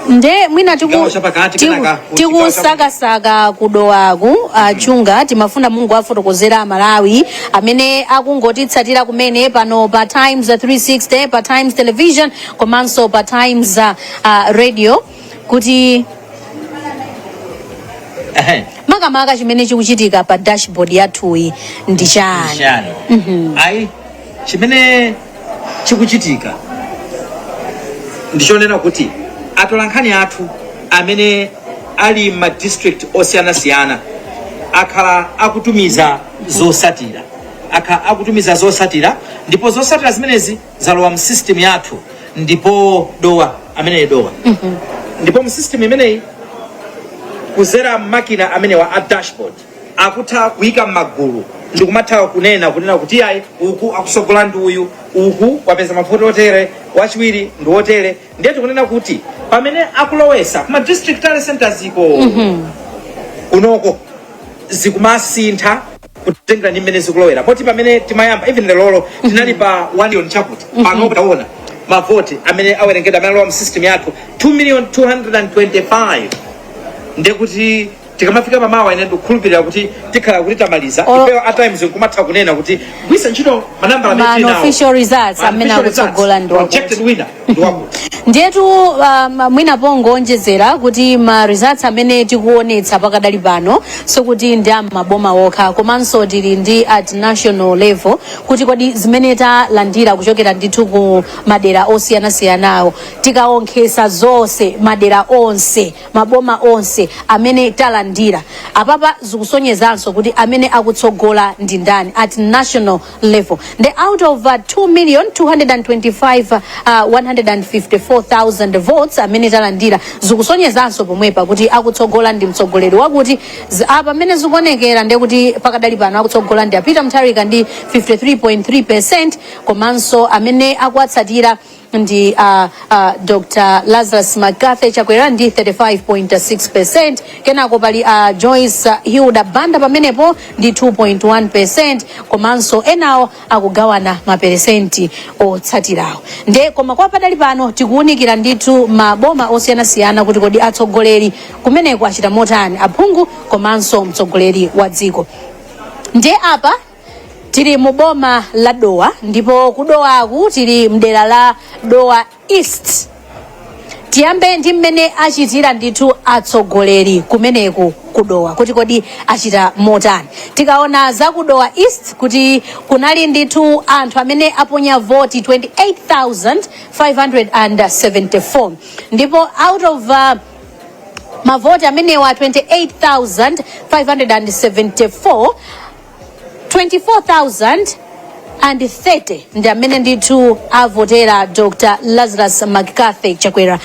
nde mwina tikusakasaka kudowaku chunga timafuna Mungu afotokozera Malawi amene akungotitsatira kumene pano pa Times 360 pa Times Television komanso pa Times Radio kuti makamaka chimene chikuchitika pa dashboard yathuyi ndi chani. Ayi chimene chikuchitika ndichonena kuti atolankhani athu amene ali ma district osiyana-siyana akhala akutumiza zosatira ndipo zosatira zimenezi zalowa mu system yathu ndipo dowa ndipo mu system imeneyi kuzera makina amene wa dashboard akutha kuyika magulu ndikumatha kunena kuti ayi uku akusogola ndi uyu uku wapeza mavuto otere wachiwiri ndi otere ndiye tikunena kuti pamene akulowesa kuma district talent centers unoko zikumasintha kutengera ndi mmene zikulowera poti pamene timayamba even lero tinali pa 1 million chakuti pano taona mavoti amene awerengedwa amene alowa mu system yathu 2,225,000 ndiye kuti tikamafika pamawa ine ndikukhulupirira kuti tikhala kuti tamaliza ifeyo at times nkumatha kunena kuti gwisa ntchito manambala amene official results amene akutsogola ndi projected winner ndiyetu mwina pongonjezera kuti ma results amene tikuonetsa pakadali pano sokuti ndi maboma wokha komanso tili ndi at national level kuti kodi zimene talandira kuchokera ndithu ku madera osiyanasiyanawo tikaonkhesa zonse madera onse maboma onse amene talandira apapa zikusonyezanso kuti amene akutsogola ndi ndani at national level the out of 2,225,154,000 votes amene talandira zikusonyezanso pomwepa kuti akutsogola ndi mtsogoleri wakuti apa amene zikuonekera ndi kuti pakadali pano akutsogola ndi Peter Mutharika ndi 53.3% komanso amene akuatsatira ndi Dr. Lazarus Makathi Chakwera ndi 35.6%. kenako pali Joyce Hilda Banda pamenepo ndi 2.1%. komanso enawo akugawana maperesenti otsatirawo. Nde koma kwa padali pano tikuunikira ndithu maboma osiyanasiyana kuti kodi atsogoleri kumeneko achita motani aphungu komanso mtsogoleri wa dziko. Nde apa tili muboma la Dowa ndipo kudowaku tili mdera la Dowa East. Tiyambe ndi mmene achitira ndithu atsogoleri kumeneku kudowa kuti kodi achita motani. Tikaona za kudowa East kuti kunali ndithu anthu amene aponya voti 28,574 ndipo out of mavoti amenewa 28,574 24,030 ndi amene ndithu avotera Dr. Lazarus Makathi Chakwera.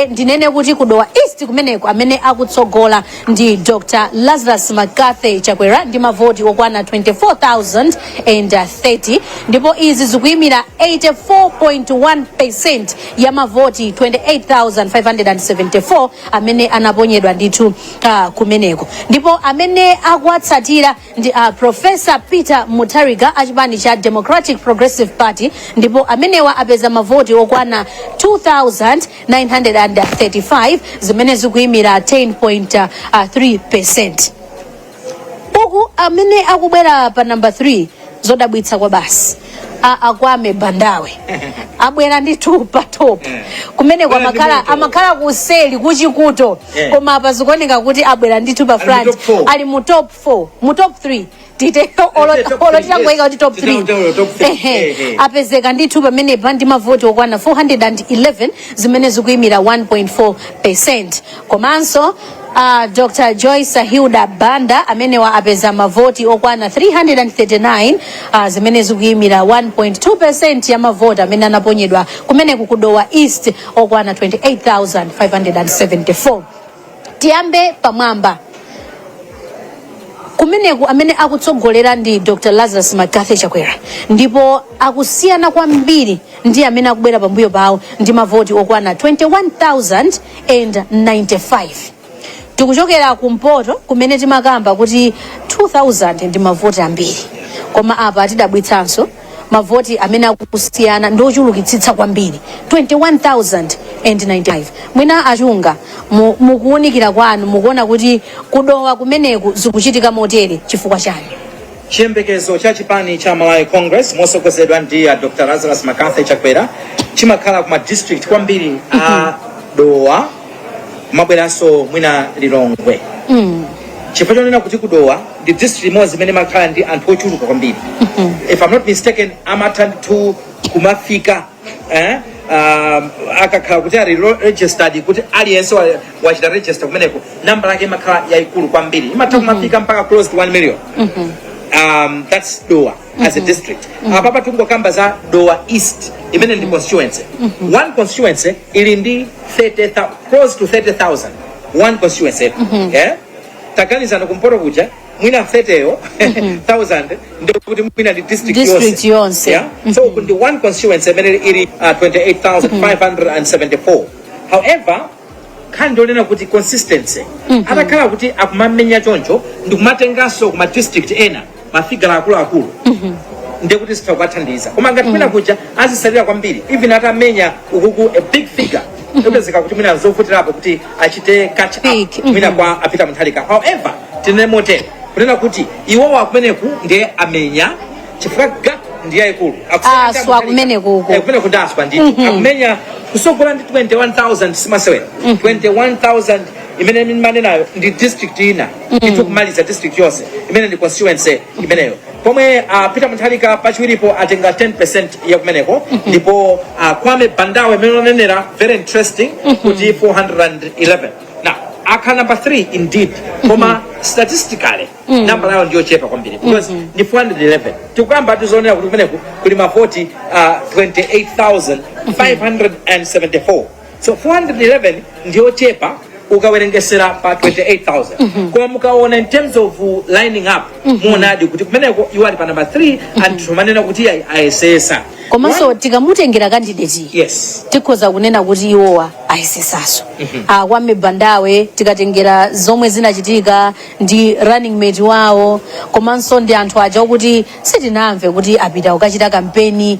Ndinene kuti kudowa East kumeneko amene akutsogola ndi Dr. Lazarus Makathi Chakwera ndi mavoti okwana 24,030 ndipo izi zikuyimira 84.1% ya mavoti 28,574 amene anaponyedwa ndithu kumeneko. Ndipo amene akuatsatira ndi Professor Peter Mutharika achipani cha Democratic Progressive Party ndipo amenewa apeza mavoti okwana 2,935 zimene zikuyimira 10.3%. Uku amene akubwera pa number 3 zodabwitsa kwa basi Akwame Bandawe abwera ndithu pa top kumene kwa amakhala kuseli kuchikuto koma apa zikuoneka kuti abwera ndithu pa front ali mu top 4 mu top 3 titeko olo changoika kuti top 3 apezeka ndithu pamene ndi mavoti okwana 411 zimene zikuyimira 1.4%. komanso Dr. Joyce Hilda Banda amene apeza mavoti okwana 339 zimene zikuyimira 1.2% ya mavoti amene anaponyedwa kumene kudowa East okwana 28,574. Tiyambe pamwamba kumeneku amene akutsogolera ndi Dr. Lazarus Makathi Chakwera ndipo akusiyana kwambiri ndi amene akubwera pambuyo pawo ndi mavoti okwana 21,095. Tikuchokera kumpoto kumene timakamba kuti 2,000 ndi mavoti ambiri koma apa tidabwitsanso mavoti amene akusiyana ndochulukitsitsa kwambiri 21,000 and 95 mwina achunga mukuunikira kwanu mukuona kuti kudowa kumeneku zikuchitika motere chifukwa chani? chiyembekezo cha chipani cha Malawi Congress mosogozedwa ndi Dr. Lazarus Makathe Chakwera chimakhala kuma district kwambiri a Dowa mabweranso mwina Lilongwe. Chifukwa chonena kuti kudowa ndi district imodzi imene makhala ndi anthu ochuluka kwambiri. If I'm not mistaken amathanditu kumafika akakhala kuti ali registered kuti aliyense wachita register kumeneko namba yake makhala yaikulu kwambiri imatha kumafika mpaka close to 1 million. That's Dowa as a district. Papa tungokamba za Dowa East imene ndi constituency. One constituency ili ndi 30,000 close to 30,000 one constituency. Taganiza kumpoto kuja mwina 30,000 ndio kuti mwina di district yonse. So kundi one constituency imene ili 28,574. However kandolena kuti consistency atakhala kuti akumamenya choncho ndikumatenganso kuma district ena mafigura akulu ndiye kuti sitakathandiza koma ngati mwina kuja azisalira kwambiri even atamenya ukuku a big figure ndopezeka kuti mwina zovutirapo kuti achite catch up mwina kwa apita Mutharika. However tinemote kunena kuti iwo akumeneku ndiye amenya chifukwa gap ndiye yaikulu aswa kumeneku kumeneku ndaswa ndi akumenya kusogola ndi 21,000 simasewera 21,000 imene manena ndi district ina itukumaliza district yonse imene ndi constituency imeneyo pomwe Peter Mutharika pachiwiripo atenga 10% ya kumeneko ndipo Kwame Bandawe imene onenera very interesting kuti 411. Now akha number 3 indeed koma statistically number yawo ndiyo chepa kwambiri because ni 411 tikamba tizonera kuti kumeneko kuli mavoti 28,574. So 411 ndiyo chepa ukawerengesera pa 28,000 koma mukaona in terms of lining up muonadi kuti kumeneko iwo ali pa number 3 and tumanena kuti ayesesa komanso tikamutengera candidate yes tikhoza kunena kuti iwowa ayesesaso Kwame Bandawe tikatengera zomwe zinachitika ndi running mate wawo komanso ndi anthu aja kuti sitinamve kuti apita ukachita kampeni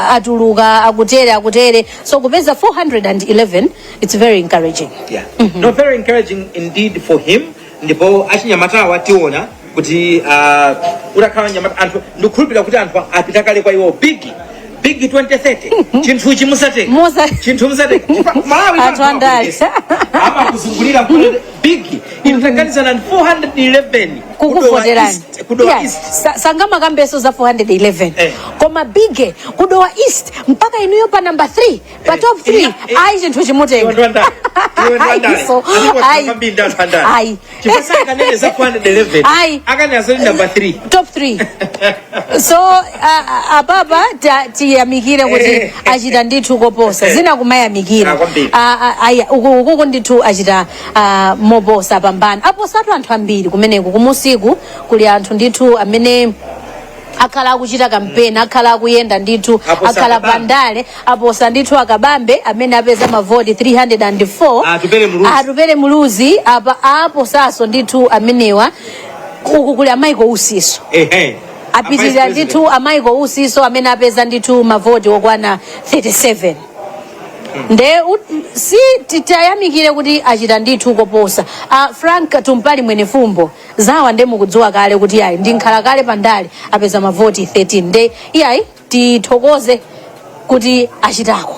atuluka akutere so kupeza 411 it's very encouraging. No, very encouraging indeed for him ndipo achinyamatawa tiona kuti urakhala nyamata anthu ndikhulupirira kuti anthu apita kale kwa iwo big 2030 chinthu chimusateka chinthu musateka Malawi anthu andali ama kuzungulira big inatakaniza na 411 kukuvoterani kudowa East sangama kambeso za 411 koma big kudowa East mpaka inuyo pa number 3 pa top 3 ai chinthu chimutenga ai chifasa kanene za 411 akanazo number 3 top 3 so ababa tiyamikire kuti achita ndithu koposa zina kumayamikira ukuku ndithu achita moposa pambana aposatu anthu ambiri kumeneko kumusiku kuli anthu ndithu amene akhala akuchita kampeni akhala akuyenda ndithu akhala Bandale aposa ndithu akabambe amene apeza mavoti 304 atupere muluzi apa aposaso ndithu amenewa uku kuli amaiko usiso apitirira ndithu amaiko usiso amene apeza ndithu mavoti okwana 37 nde si titayamikire kuti achita ndithu koposa Frank Tumpali mwene fumbo zawa nde mukudziwa kale kuti ayi ndi nkhala kale Bandale apeza mavoti 13 nde iyayi tithokoze kuti achitako.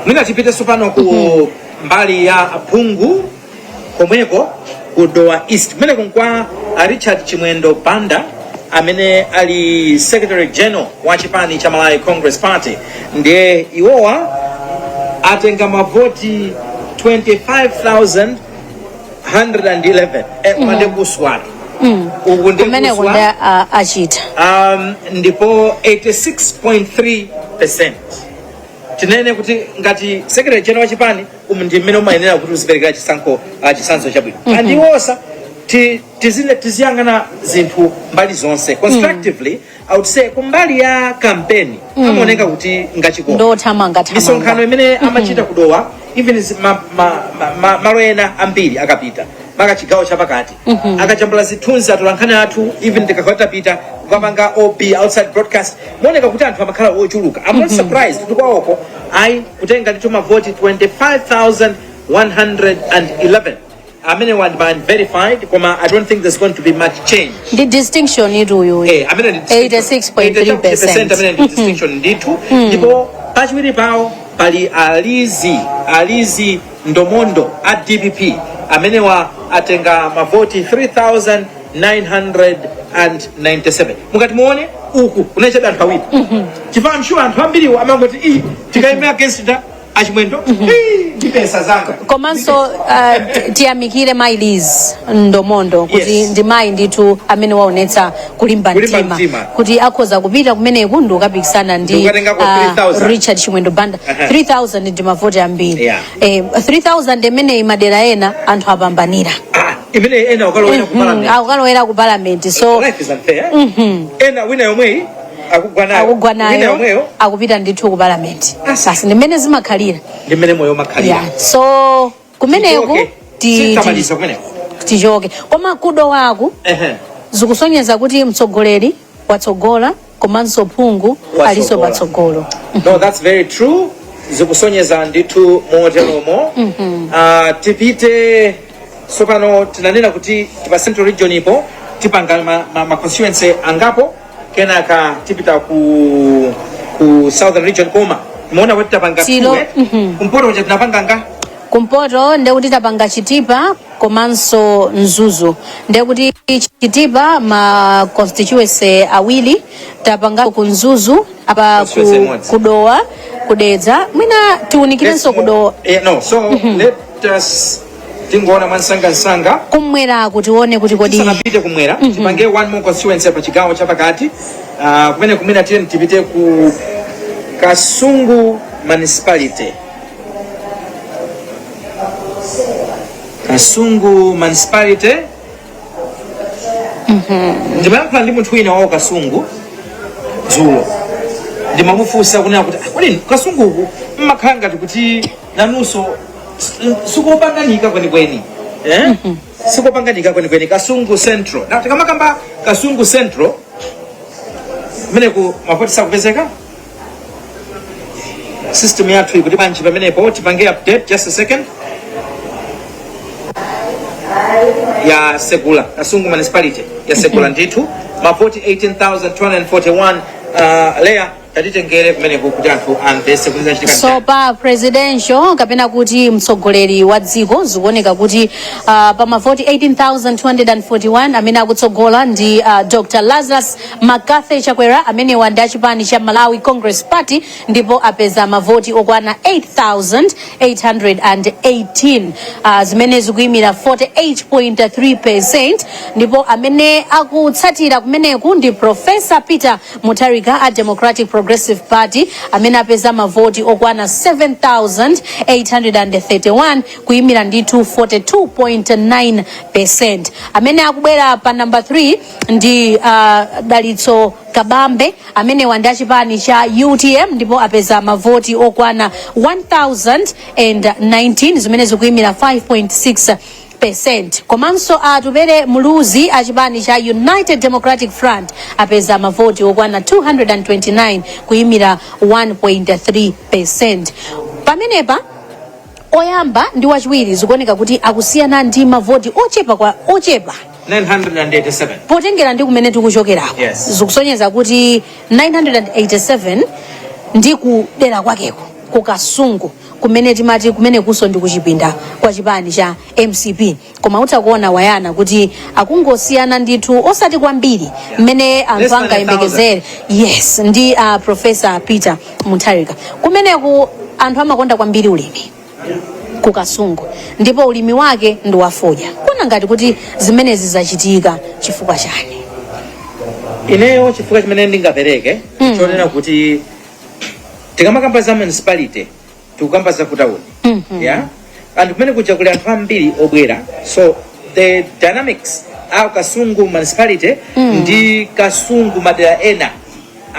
Mwina tipite sopano ku mbali ya Phungu komweko ku Dowa East mmeneko kwa Richard Chimwendo Banda amene ali Secretary General wa chipani cha Malawi Congress Party ndiye iwowa atenga mavoti 25,111 mande kuswali kumene kunde achita ndipo 86.3%. Tinene kuti ngati Secretary General wa chipani ndi mmene umayenera kuti uziperekera chisankho chabwino andiwosa tiziyang'ana zinthu mbali zonse constructively. I would say kumbali ya kampeni amaoneka kuti ngachiko misonkhano imene amachita kudowa even malo ena ambiri akapita maka chigawo chapakati akachambula zithunzi atolankhani athu even tikakatapita kukapanga OB outside broadcast moneka kuti anthu amakhala ochuluka. I'm not surprised kuti kwaoko ai kutenga ndithu mavoti 25,111 amene were verified koma I don't think there's going to be much change. The distinction ituyo 86.3% amene ndi distinction ndithu ndipo pachiwiri pawo pali alizi ndomondo a DPP amene atenga mavoti 3,997. mukati muone uku unachabe anthu awiri chifukwa I'm sure anthu ambiriwo amangoti tikaimira against da achimwendo ndi pesa zanga. komanso tiyamikire Liz Ndomondo kuti ndi mayi ndithu amene waonetsa kulimba mtima kuti akhoza kupita kumeneku ndi ukapikisana ndi Richard Chimwendo Banda. 3,000 ndi mavoti ambiri. 3,000 imene madera ena anthu apambanira imene ena ukalowera ku parliament so life is unfair. Ena wina yomwe akugwanayo akupita ndithu ku parliament. Basi ndimene zimakhalira ndimene moyo makhalira. So kumeneku tichoke koma kudo waku zikusonyeza kuti mtsogoleri watsogola komanso phungu aliso patsogolo. No, that's very true. Zikusonyeza ndithu moteromo. Tipite sopano tinanena kuti tipa Central Region ipo tipanga ma constituency angapo kenaka tipita ku Southern Region koma muona kuti tapanga kumpoto kuti tinapanga nga kumpoto ndekuti tapanga Chitipa komanso Mzuzu ndekuti Chitipa ma constituency awiri tapanga ku Mzuzu apa kudowa kudedza mwina tiunikirenso kudowa. No, so let us tingoona mwansanga kumwera kuti tione kuti kodi sanapite kumwera tipange one more constituency pa chigawo chapakati kumene tipite ku Kasungu municipality. Kasungu municipality ndimayankhula ndi munthu wina wawo Kasungu dzulo ndimamufunsa kunena kuti kodi Kasunguku mmakhala ngati kuti nanunso sikupanganika kwenikweni sikupanganika kwenikweni Kasungu Central. Na tikamakamba Kasungu Central mene ku mavoti sakupezeka system yathu ikuti banchi pamenepo tipange update just a second ya Segula Kasungu municipality ya Segula ndithu mavoti 18,241 leya tatitengere kumene kuti anthu amvese kuti zachitika. So pa presidential kapena kuti mtsogoleri wa dziko zikuoneka kuti pa mavoti 18,241 amene akutsogola ndi Dr. Lazarus Makathi Chakwera amene wandi achipani cha Malawi Congress Party ndipo apeza mavoti okwana 8,818 zimene zikuyimira 48.3% ndipo amene akutsatira kumeneku ndi Professor Peter Mutharika a Democratic Progressive Party amene apeza mavoti okwana 7,831 kuyimira ndithu 42.9%. amene akubwera pa number 3 ndi Dalitso Kabambe amene wandi achipani cha UTM ndipo apeza mavoti okwana 1,019 zimene zikuyimira 5.6%. komanso atupere muluzi achipani cha United Democratic Front apeza mavoti okwana 229 kuyimira 1.3%. pamenepa oyamba ndi wachiwiri zikuoneka kuti akusiyana ndi mavoti ochepa 987 potengera ndi kumene tikuchokerako. Zikusonyeza kuti 987 ndi kudera kwakeko ku Kasungu kumene timati kumene kuso ndi kuchipinda kwa chipani cha MCP koma utakuona wayana kuti akungosiyana ndithu osati kwambiri mmene anthu angayembekezere. Ndi Professor Peter Mutharika kumeneku anthu amakonda kwambiri ulimi ku Kasungu ndipo ulimi wake ndi wafodya. Kuna ngati kuti zimenezi zachitika chifukwa chani? Ineyo chifukwa chimene ndingapereke chonena kuti tikamakamba za municipality tikukamba za kutauni and kumene kuja kuli anthu ambiri obwera so the dynamics au Kasungu municipality ndi Kasungu madera ena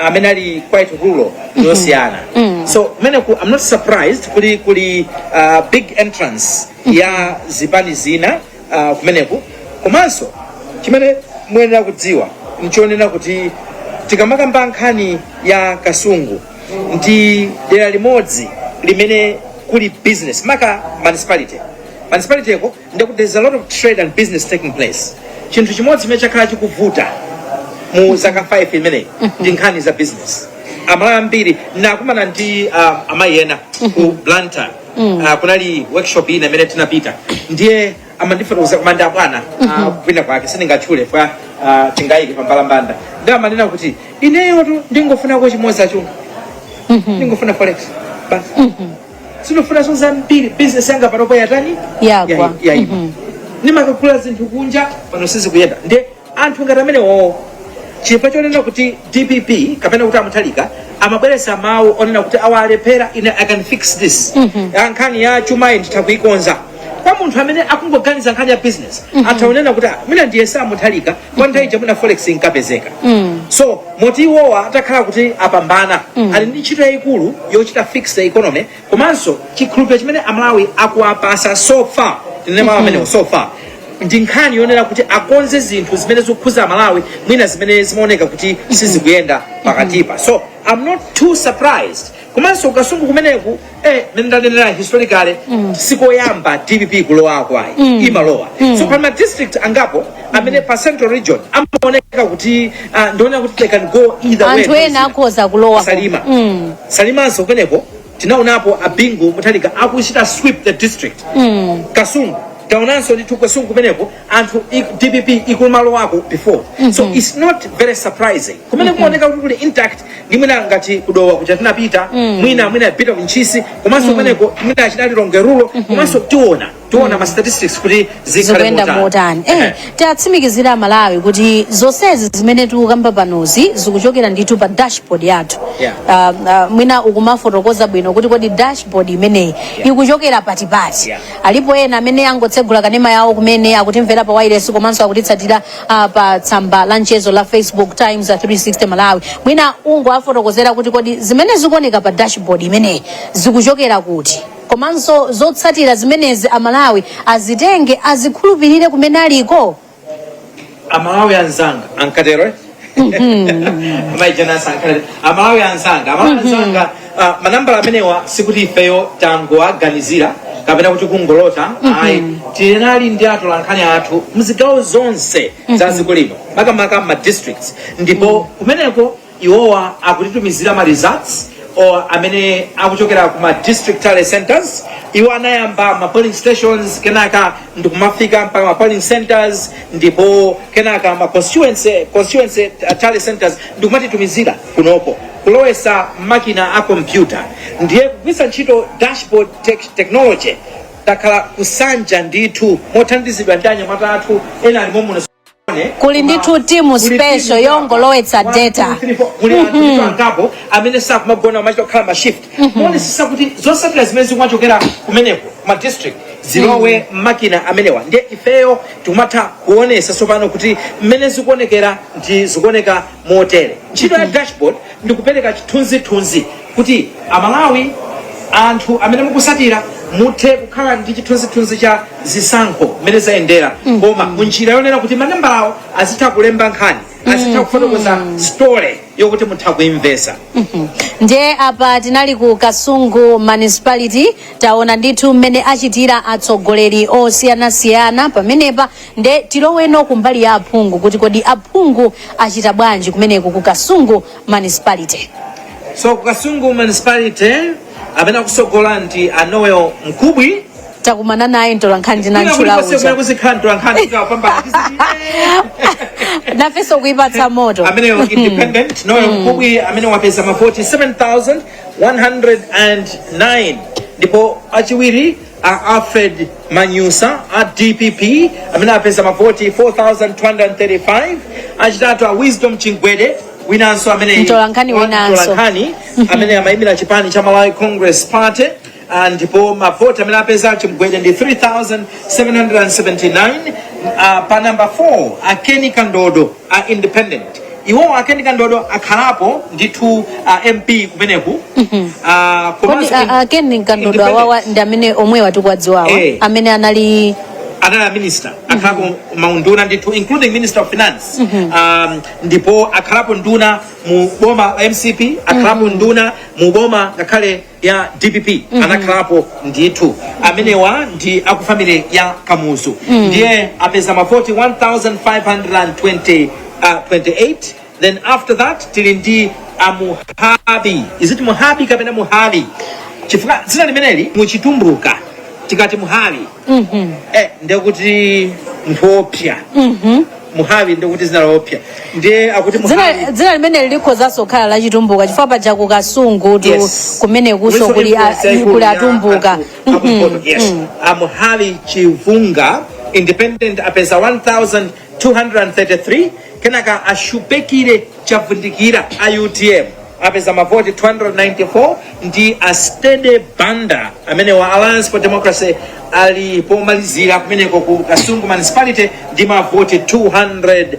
amene ali quite rural yosiyana. So kumene I'm not surprised kuli big entrance ya zipani zina kumeneku komanso chimene muyenera kudziwa nchionena kuti tikamakamba nkhani ya Kasungu ndi dera limodzi limene kuli business maka municipality yako ndikuti there's a lot of trade and business taking place. Chinthu chimodzi chimene chakhala chikuvuta mu zaka 5 imeneyi ndi nkhani za business. Amalawi ambiri nakumana ndi amayi ena ku Blantyre kunali workshop ina imene tinapita ndiye amandifotokoza kumanda bwana kupinda kwake sindingatchule kwa tingayike pambalambanda ndi amanena kuti ineyo ndingofuna chimodzi achunga ndingofuna forex basi sinofuna zambiri business yanga panopo yatani yagwa nimakagula zinthu kunja pano sizi kuyenda ndi anthu ngati amenewo chifukwa chonena kuti DPP kapena kuti Mutharika amabweresa mawu onena kuti awalephera ine I can fix this nkhani ya chumayi ndithakuikonza kwa munthu amene akungoganiza nkhani ya business ataonena kuti mina ndiye sa Mutharika kwa nthawi jamuna forex inkapezeka so moti iwowa atakhala kuti apambana ali ndi ntchito yayikulu yochita fix the economy komanso chikhulupiriro chimene Amalawi akuwapasa so far tinene mawu amenewo so far ndi nkhani yonena kuti akonze zinthu zimene zikukhuza Malawi mwina zimene zimaoneka kuti sizikuyenda pakatipa. So I'm not too surprised komanso Kasungu kumeneku ndanenera historically sikoyamba DPP kulowa kwayi imalowa so pama district angapo amene pa central region amaoneka kuti ndiona kuti they can go either way. Anthu ena akhoza kulowa Salimanso kumeneko tinaonapo Abingu Mutharika akuchita sweep the district Kasungu taonanso ndi Kasungu kumenepo anthu DPP ikumalo wako before so it's not very surprising kumene kuoneka kuti kuli intact ndi mwina ngati kudowa kuti tinapita mwina a bit of nchisi komanso kumeneko mwina achinali longerulo komanso tiona ma statistics kuti zikhale motani tatsimikizira Malawi kuti zonsezi zimene tikukamba panozi zikuchokera ndithu pa dashboard yathu mwina ukumafotokoza bwino kuti kodi dashboard imeneyi ikuchokera patipati alipo ena amene angotsegula kanema yawo kumene akutimvera pa wireless komanso akutitsatira pa tsamba la mchezo la Facebook Times 360 Malawi mwina afotokozera kuti kodi zimene zikuoneka pa dashboard imeneyi zikuchokera kuti komanso zotsatira zimenezi Amalawi azitenge azikhulupirire kumene aliko Amalawi anzanga ankatero Amalawi anzanga manambala amenewa sikuti ifeyo tangoaganizira kapena kuti kungolota ayi tinali ndi atolankhani athu mzigawo zonse za dziko lino makamaka ma districts ndipo kumeneko iwowa akutitumizira ma results or amene akuchokera kuma district tally centers iwo anayamba ma polling stations kenaka ndikumafika mpaka ma polling centers ndipo kenaka ma constituency tally centers ndikumatitumizira kunopo kulowesa makina a computer ndiye kugwisa ntchito dashboard technology takhala kusanja ndithu mothandizidwa ndi anyamata athu ena alimo muno kuli ndithu team special yongolowetsa data kuli anthu angapo amene sakumagona machito khala ma shift mone sisa kuti zonsatira zimene zikuchokera kumeneko ma district zilowe makina amenewa ndiye ifeyo tikumatha kuonesa sopano kuti mmene zikuonekera ndi zikuoneka motere ntchito ya dashboard ndikupereka chithunzithunzi kuti Amalawi anthu amene mukusatira muthe kukhala ndi chithunzithunzi cha zisankho mmene zayendera koma munjira yonena kuti manambalawo azitha kulemba nkhani azitha kufotokoza story yokuti mutha kuimvesa ndiye apa tinali ku Kasungu municipality taona ndithu mmene achitira atsogoleri osiyanasiyana pamenepa nde tiloweno kumbali ya aphungu kuti kodi aphungu achita bwanji kumeneko ku Kasungu municipality. So ku Kasungu municipality amene akusogola ndi Noel Mkubwi takumana naye ntolankhani tinantchula uja nafeso kuipatsa moto amene independent Noel Mkubwi amene wapeza ma 47,109 ndipo achiwiri Alfred Manyusa DPP amene apeza ma 44,235 achitatu Wisdom Chingwede winanso amene ntolankhani amene amayimira chipani cha Malawi Congress Party ndipo mavoti amene apeza Chingwede ndi 3,779 pa number 4 Akeni Kandodo independent iwo Akeni Kandodo akhalapo ndithu MP kumeneku Akeni Kandodo awawa ndi amene omwe watukwadziwawa amene anali anali minister akhalapo maunduna ndithu including minister of finance ndipo akhalapo nduna mu boma MCP akhalapo nduna mu boma ngakhale ya DPP anakhalapo ndithu amenewa ndi akufamily ya Kamuzu ndiye apeza mavoti 1528. Then after that tili ndi Muhabi. Is it Muhabi kapena Muhabi? Chifukwa zina limeneli muchitumbuka tikati Muhabi ndekuti mpopya Muhabi ndekuti zina lopya ndiye akuti Muhabi zina limeneli likhoza sokhala la chitumbuka chifukwa paja ku Kasungu tu kumene kuso kuli atumbuka yes Muhabi Chivunga independent apeza 1233. Kenaka ashupekire chavundikira UTM apeza mavoti 294 ndi Astede Banda amene wa Alliance for Democracy alipomalizira kumeneko ku Kasungu municipality ndi mavoti 202.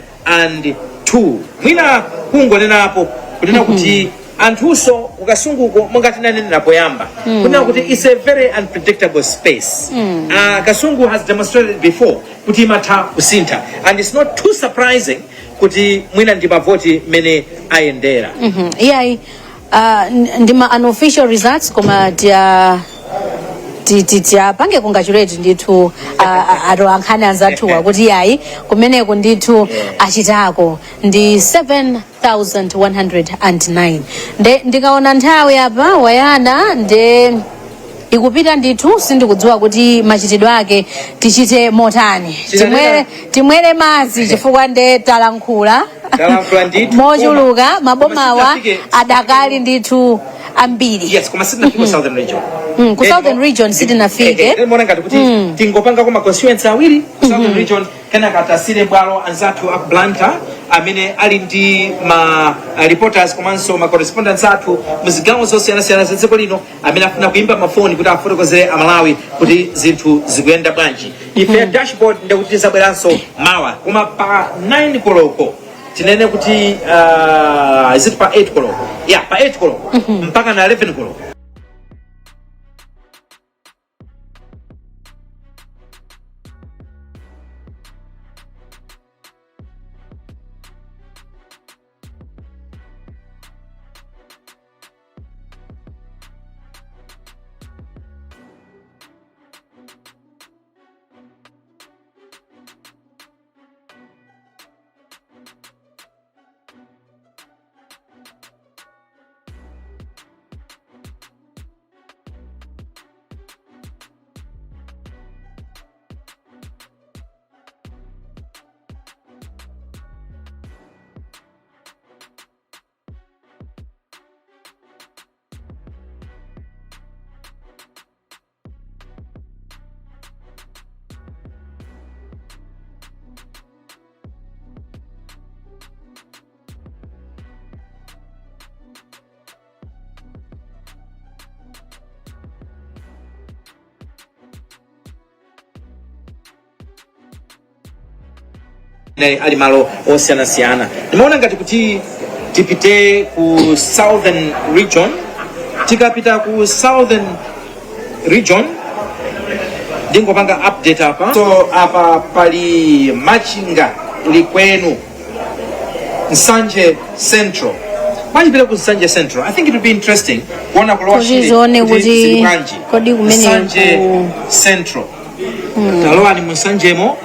Mwina kungonenapo kunena kuti anthuso ku Kasunguko mongati nanena poyamba kunena kuti it's a very unpredictable space. Kasungu has demonstrated before kuti imatha kusintha and it's not too surprising kuti mwina ndi mavoti mene ayendera. Ndima unofficial results koma pange congratulate ndithu ankhani anzathuwa kuti yayi kumeneko ndithu achitako ndi 7,109. Ndikaona nthawi apa wayana ikupita ndithu sindikudziwa kuti machitidwe ake tichite motani timwere madzi chifukwa talankhula mochuluka mabomawa adakali ndithu ambiri. Yes, koma sitinafika Southern Region. Ku Southern Region sitinafike. Mbona ngati kuti tingopanga kuma constituency awiri Southern Region kana katasire bwalo anzathu aku Blantyre amene ali ndi ma reporters komanso ma correspondents athu muzigawo zosiyana-siyana za dziko lino amene afuna kuimba mafoni kuti afotokozere Amalawi kuti zinthu zikuyenda bwanji. Ife dashboard ndikuti zabweranso mawa koma pa 9 koloko tinene kuti is it pa 8 koloko? Yeah, pa 8 koloko mpaka na 11 koloko. Ali malo osiyana-siyana. Nimeona ngati kuti tipite ku Southern Region. Tikapita ku Southern Region ndingopanga update apa. So apa pali Machinga Likwenu Nsanje Central. Majipita ku Nsanje Central. I think it would be interesting kuona kulowa shile kuti Nsanje Central. Talowa ni Msanjemo